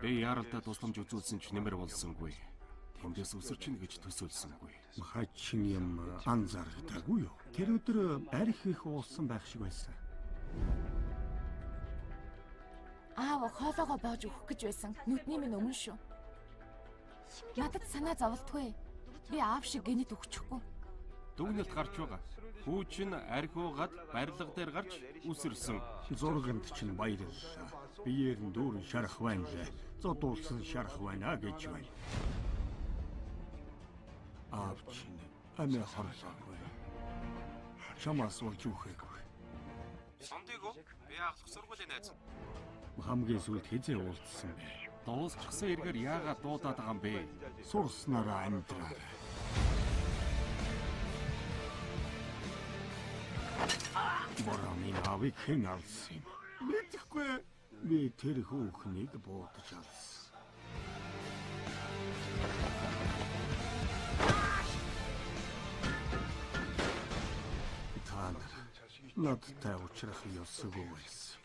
Би яаралдаа тусламж үзүүлсэн ч нэмэр болсонгүй. Тэндээс үсэрч гэж төсөөлсөнгүй. Хачин юм анзаардаггүй юу? Тэр өдөр арх их уулсан байх шиг байсан. Аав хоолоогоо боож өгөх гэж байсан. Нүдний минь өмнө шүү. Надад санаа зовлтгүй. Би аав шиг гинэт өгчихгүй. Дүгнэлт гарч байгаа. Хүүч нь архиугаад барилга дээр гарч үсэрсэн. Зурганд чинь баярлалаа. Биеэр нь дүүрэн шарах байна лээ. Зодуулсан шарах байна гэж байна. Аав чинь амиа хорлоогүй. Чамаас болж үхэхгүй. Сондыг уу? Би ахлах сургуулийн найз. Хамгийн сүүлд хизээ уулзсан бэ? Дуусчихсан эргээр яагаад дуудаад байгаа юм бэ? Сурснараа амьдраа. Борамын аавыг хэн алсан юм? Мэдэхгүй. Би тэр хүүхнийг буудаж алсан. Та нар надтай уулзрах ёсгүй байсан.